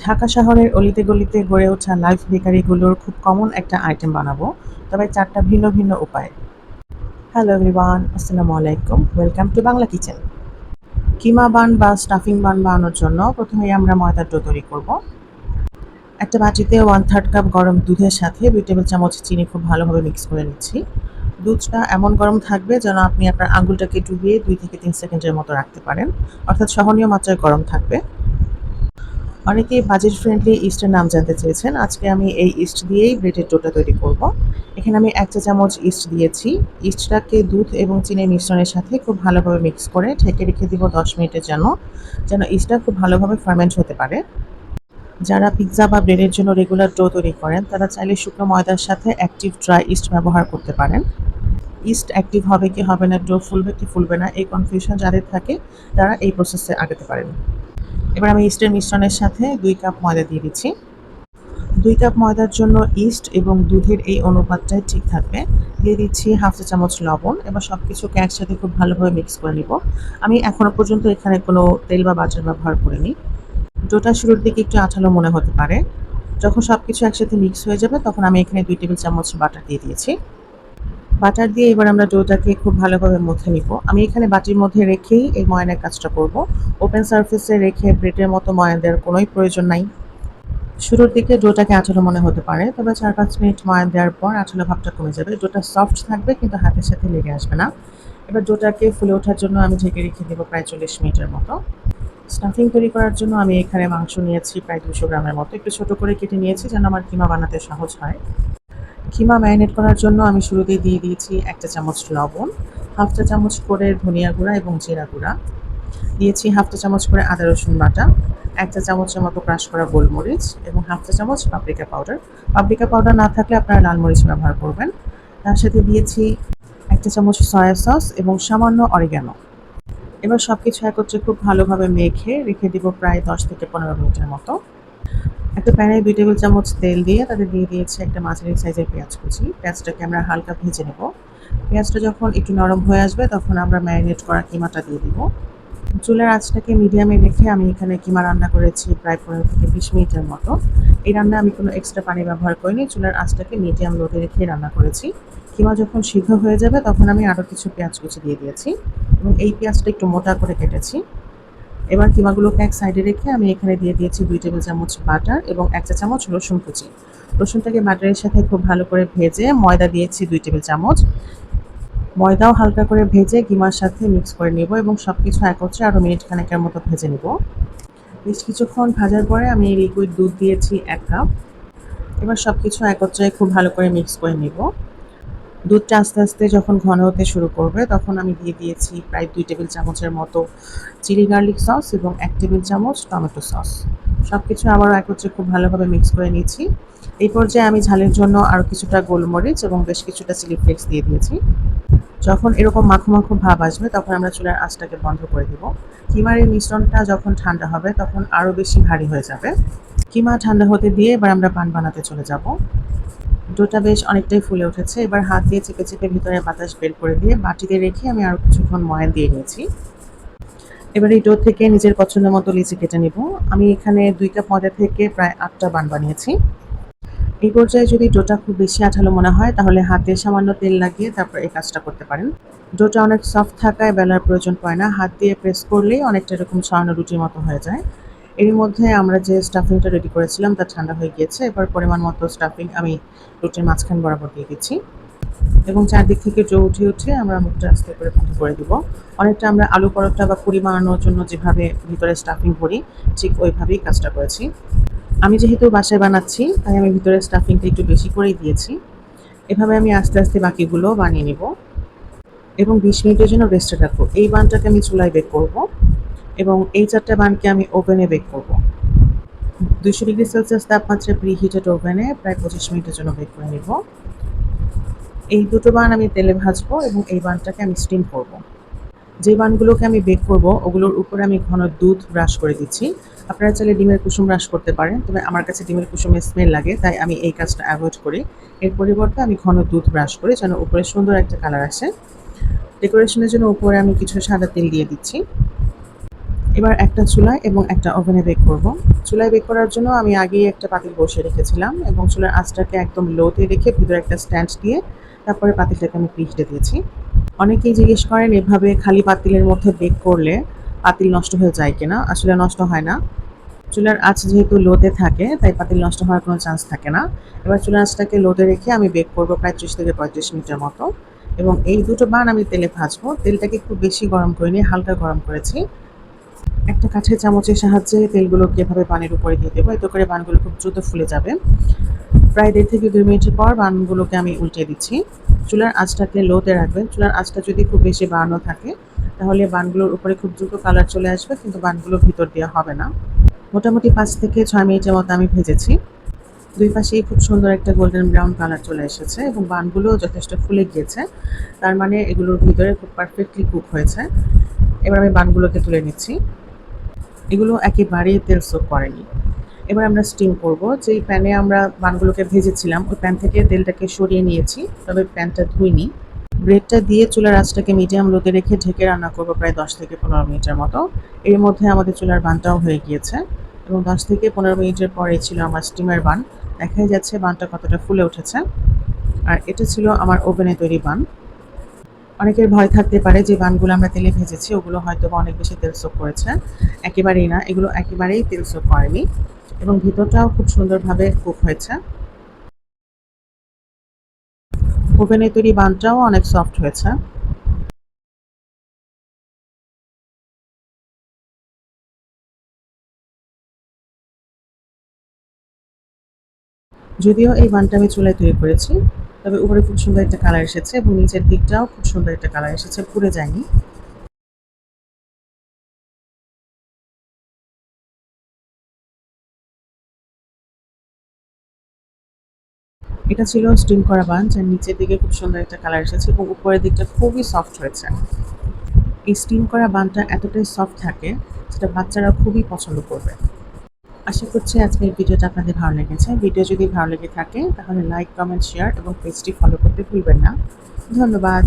ঢাকা শহরের অলিতে গলিতে গড়ে ওঠা লাইফ বেকারিগুলোর খুব কমন একটা আইটেম বানাবো, তবে ৪টা ভিন্ন ভিন্ন উপায়। হ্যালো এভরিওয়ান, আসসালামু আলাইকুম, ওয়েলকাম টু বাংলা কিচেন। কিমা বান বা স্টাফিং বান বানানোর জন্য প্রথমেই আমরা ময়দার ডো তৈরি করব। একটা বাটিতে 1/3 কাপ গরম দুধের সাথে 2 টেবিল চামচ চিনি খুব ভালোভাবে মিক্স করে নিচ্ছি। দুধটা এমন গরম থাকবে যেন আপনি আপনার আঙুলটাকে ডুবিয়ে 2 থেকে 3 সেকেন্ডের মতো রাখতে পারেন, অর্থাৎ সহনীয় মাত্রায় গরম থাকবে। অনেকেই বাজেট ফ্রেন্ডলি ইস্টের নাম জানতে চেয়েছেন। আজকে আমি এই ইস্ট দিয়েই ব্রেডের ডোটা তৈরি করব। এখানে আমি 1 চা চামচ ইস্ট দিয়েছি। ইস্টটাকে দুধ এবং চিনির মিশ্রণের সাথে খুব ভালোভাবে মিক্স করে ঢেকে রেখে দিব 10 মিনিটের জন্য, যেন ইস্টটা খুব ভালোভাবে ফার্মেন্ট হতে পারে। যারা পিৎজা বা ব্রেডের জন্য রেগুলার ডো তৈরি করেন, তারা চাইলে শুকনো ময়দার সাথে অ্যাক্টিভ ড্রাই ইস্ট ব্যবহার করতে পারেন। ইস্ট অ্যাক্টিভ হবে কি হবে না, ডো ফুলবে কি ফুলবে না, এই কনফিউশন যাদের থাকে তারা এই প্রসেসে আগাতে পারেন। এবার আমি ইস্টের মিশ্রণের সাথে 2 কাপ ময়দা দিয়ে দিচ্ছি। 2 কাপ ময়দার জন্য ইস্ট এবং দুধের এই অনুপাতটাই ঠিক থাকবে। দিয়ে দিচ্ছি হাফ চা চামচ লবণ। এবার সবকিছুকে একসাথে খুব ভালোভাবে মিক্স করে নিব। আমি এখনো পর্যন্ত এখানে কোনো তেল বা বাটার ব্যবহার করিনি। ডোটা শুরুর দিকে একটু আঠালো মনে হতে পারে। যখন সবকিছু একসাথে মিক্স হয়ে যাবে তখন আমি এখানে 2 টেবিল চামচ বাটার দিয়ে দিয়েছি। বাটার দিয়ে এবার আমরা ডোটাকে খুব ভালোভাবে মথে নিব। আমি এখানে বাটির মধ্যে রেখেই এই ময়ানের কাজটা করব। ওপেন সারফেসে রেখে ব্রেডের মতো ময়ান দেওয়ার কোনোই প্রয়োজন নাই। শুরুর দিকে ডোটাকে আঠালো মনে হতে পারে, তবে 4-5 মিনিট ময়ান দেওয়ার পর আঠালো ভাবটা কমে যাবে। ডোটা সফট থাকবে কিন্তু হাতের সাথে লেগে আসবে না। এবার ডোটাকে ফুলে ওঠার জন্য আমি ঢেকে রেখে দেবো প্রায় 40 মিনিটের মতো। স্টাফিং তৈরি করার জন্য আমি এখানে মাংস নিয়েছি প্রায় 200 গ্রামের মতো। একটু ছোট করে কেটে নিয়েছি যেন আমার কিমা বানাতে সহজ হয়। কিমা ম্যারিনেট করার জন্য আমি শুরুতেই দিয়ে দিয়েছি 1 চা চামচ লবণ, হাফ চা চামচ করে ধনিয়া গুঁড়া এবং জিরা গুঁড়া, দিয়েছি হাফ চা চামচ করে আদা রসুন বাটা, 1 চা চামচের মতো ক্রাশ করা গোলমরিচ এবং হাফ চা চামচ পাপরিকা পাউডার। পাপরিকা পাউডার না থাকলে আপনারা লাল মরিচ ব্যবহার করবেন। তার সাথে দিয়েছি 1 চা চামচ সয়া সস এবং সামান্য অরিগ্যানো। এবার সবকিছু একত্রে খুব ভালোভাবে মেখে রেখে দিব প্রায় 10 থেকে 15 মিনিটের মতো। একটা প্যানে 2 টেবিল চামচ তেল দিয়ে তাতে দিয়ে দিয়েছি একটা মাঝারি সাইজের পেঁয়াজ কুচি। পেঁয়াজটাকে আমরা হালকা ভেজে নেব। পেঁয়াজটা যখন একটু নরম হয়ে আসবে তখন আমরা ম্যারিনেট করা কিমাটা দিয়ে দিব। চুলার আঁচটাকে মিডিয়ামে রেখে আমি এখানে কিমা রান্না করেছি প্রায় 15 থেকে 20 মিনিটের মতো। এই রান্নায় আমি কোনো এক্সট্রা পানি ব্যবহার করিনি। চুলার আঁচটাকে মিডিয়াম লোতে রেখে রান্না করেছি। কিমা যখন সিদ্ধ হয়ে যাবে তখন আমি আরও কিছু পেঁয়াজ কুচি দিয়ে দিয়েছি এবং এই পেঁয়াজটা একটু মোটা করে কেটেছি। এবার কিমাগুলোকে এক সাইডে রেখে আমি এখানে দিয়ে দিয়েছি 2 টেবিল চামচ বাটার এবং 1 চা চামচ রসুন কুচি। রসুনটাকে বাটারের সাথে খুব ভালো করে ভেজে ময়দা দিয়েছি 2 টেবিল চামচ। ময়দাও হালকা করে ভেজে কিমার সাথে মিক্স করে নেব এবং সবকিছু একত্রে আরও মিনিট খানেকের মতো ভেজে নেব। বেশ কিছুক্ষণ ভাজার পরে আমি লিকুইড দুধ দিয়েছি 1 কাপ। এবার সবকিছু একত্রে খুব ভালো করে মিক্স করে নেব। দুধটা আস্তে আস্তে যখন ঘন হতে শুরু করবে তখন আমি দিয়ে দিয়েছি প্রায় 2 টেবিল চামচের মতো চিলি গার্লিক সস এবং 1 টেবিল চামচ টমেটো সস। সবকিছু আবারও একত্রে খুব ভালোভাবে মিক্স করে নিয়েছি। এই পর্যায়ে আমি ঝালের জন্য আরও কিছুটা গোলমরিচ এবং বেশ কিছুটা চিলি ফ্লেক্স দিয়ে দিয়েছি। যখন এরকম মাখো মাখো ভাব আসবে তখন আমরা চুলার আঁচটাকে বন্ধ করে দেব। কিমার এই মিশ্রণটা যখন ঠান্ডা হবে তখন আরও বেশি ভারী হয়ে যাবে। কিমা ঠান্ডা হতে দিয়ে এবার আমরা পান বানাতে চলে যাব। ডোটা বেশ অনেকটাই ফুলে উঠেছে। এবার হাত দিয়ে চেপে চেপে ভিতরে বাতাস বের করে দিয়ে বাটিতে রেখে আমি আরও কিছুক্ষণ ময়ান দিয়ে নিয়েছি। এবার এই ডো থেকে নিজের পছন্দ মতো লিচি কেটে নিব। আমি এখানে 2 কাপ ময়দা থেকে প্রায় 8টা বান বানিয়েছি। এই পর্যায়ে যদি ডোটা খুব বেশি আঠালো মনে হয় তাহলে হাতে সামান্য তেল লাগিয়ে তারপর এই কাজটা করতে পারেন। ডোটা অনেক সফট থাকায় বেলার প্রয়োজন পড়ে না। হাত দিয়ে প্রেস করলেই অনেকটা এরকম ছড়ানো রুটির মতো হয়ে যায়। এর মধ্যে আমরা যে স্টাফিংটা রেডি করেছিলাম তা ঠান্ডা হয়ে গিয়েছে। এবার পরিমাণ মতো স্টাফিং আমি রুটির মাঝখান বরাবর দিয়ে দিচ্ছি এবং চারদিক থেকে ডো উঠিয়ে উঠিয়ে আমরা মুখটা আস্তে করে বন্ধ করে দিব। অনেকটা আমরা আলু পরোটা বা পুরি বানানোর জন্য যেভাবে ভিতরে স্টাফিং ভরি ঠিক ওইভাবেই কাজটা করেছি। আমি যেহেতু বাসায় বানাচ্ছি তাই আমি ভিতরে স্টাফিংটা একটু বেশি করেই দিয়েছি। এভাবে আমি আস্তে আস্তে বাকিগুলো বানিয়ে নিব এবং 20 মিনিটের জন্য রেস্টে রাখবো। এই বানটাকে আমি চুলায় বেক করব এবং এই 4টা বানকে আমি ওভেনে বেক করব। 200 ডিগ্রি সেলসিয়াস তাপমাত্রায় প্রিহিটেড ওভেনে প্রায় 25 মিনিটের জন্য বেক করে নিব। এই দুটো বান আমি তেলে ভাজবো এবং এই বানটাকে আমি স্টিম করব। যে বানগুলোকে আমি বেক করব ওগুলোর উপরে আমি ঘন দুধ ব্রাশ করে দিচ্ছি। আপনারা চাইলে ডিমের কুসুম ব্রাশ করতে পারেন, তবে আমার কাছে ডিমের কুসুমের স্মেল লাগে তাই আমি এই কাজটা অ্যাভয়েড করি। এর পরিবর্তে আমি ঘন দুধ ব্রাশ করি যেন উপরে সুন্দর একটা কালার আসে। ডেকোরেশনের জন্য উপরে আমি কিছু সাদা তেল দিয়ে দিচ্ছি। এবার একটা চুলায় এবং একটা ওভেনে বেক করব। চুলায় বেক করার জন্য আমি আগেই একটা পাতিল বসিয়ে রেখেছিলাম এবং চুলার আঁচটাকে একদম লোতে রেখে ভিতরে একটা স্ট্যান্ড দিয়ে তারপরে পাতিলটাকে আমি প্রিহিটে দিয়েছি। অনেকেই জিজ্ঞেস করেন এভাবে খালি পাতিলের মধ্যে বেক করলে পাতিল নষ্ট হয়ে যায় কিনা? আসলে নষ্ট হয় না। চুলার আঁচ যেহেতু লোতে থাকে তাই পাতিল নষ্ট হওয়ার কোনো চান্স থাকে না। এবার চুলার আঁচটাকে লোতে রেখে আমি বেক করব প্রায় ৩০ থেকে ৩৫ মিনিটের মতো এবং এই দুটো বান আমি তেলে ভাজবো। তেলটাকে একটু বেশি গরম করে নিয়ে হালকা গরম করেছি। একটা কাঠের চামচের সাহায্যে তেলগুলোকে এভাবে বানের উপরে দিয়ে দেবো, এতে করে বানগুলো খুব দ্রুত ফুলে যাবে। প্রায় ১.৫ থেকে ২ মিনিট পর বানগুলোকে আমি উল্টে দিচ্ছি। চুলার আঁচটাকে লোতে রাখবেন। চুলার আঁচটা যদি খুব বেশি বাড়ানো থাকে তাহলে বানগুলোর উপরে খুব দ্রুত কালার চলে আসবে কিন্তু বানগুলো ভিতর দেওয়া হবে না। মোটামুটি ৫ থেকে ৬ মিনিটের মতো আমি ভেজেছি। দুই পাশেই খুব সুন্দর একটা গোল্ডেন ব্রাউন কালার চলে এসেছে এবং বানগুলোও যথেষ্ট ফুলে গিয়েছে। তার মানে এগুলোর ভিতরে খুব পারফেক্টলি কুক হয়েছে। এবার আমি বানগুলোকে তুলে নিচ্ছি। এগুলো একেবারেই তেল সোক করেনি। এবার আমরা স্টিম করব। যেই প্যানে আমরা বানগুলোকে ভেজেছিলাম ওই প্যান থেকে তেলটাকে সরিয়ে নিয়েছি, তবে প্যানটা ধুইনি। ব্রেডটা দিয়ে চুলার আঁচটাকে মিডিয়াম লোতে রেখে ঢেকে রান্না করব প্রায় ১০ থেকে ১৫ মিনিটের মতো। এর মধ্যে আমাদের চুলার বানটাও হয়ে গিয়েছে এবং ১০ থেকে ১৫ মিনিটের পরে ছিল আমার স্টিমের বান। দেখাই যাচ্ছে বানটা কতটা ফুলে উঠেছে। আর এটা ছিল আমার ওভেনে তৈরি বান। অনেকের ভয় থাকতে পারে যে বানগুলো আমরা তেলে ভেজেছি ওগুলো হয়তোবা অনেক বেশি তেল সোক করেছে। একেবারেই না, এগুলো একেবারেই তেল সোক করেনি এবং ভিতরটাও খুব সুন্দরভাবে কুক হয়েছে। ওভেনে তৈরি বানটাও অনেক সফট হয়েছে। যদিও এই বানটা আমি চুলায় তৈরি করেছি, তবে উপরে খুব সুন্দর একটা কালার এসেছে এবং নিচের দিকটাও খুব সুন্দর একটা কালার এসেছে, পুড়ে যায়নি। এটা ছিল স্টিম করা বান, যার নিচের দিকে খুব সুন্দর একটা কালার এসেছে এবং উপরের দিকটা খুবই সফট হয়েছে। এই স্টিম করা বানটা এতটাই সফট থাকে যেটা বাচ্চারা খুবই পছন্দ করবে। আশা করছি আজকের ভিডিওটা আপনাদের ভালো লেগেছে। ভিডিও যদি ভালো লেগে থাকে তাহলে লাইক, কমেন্ট, শেয়ার এবং পেজটি ফলো করতে ভুলবেন না। ধন্যবাদ।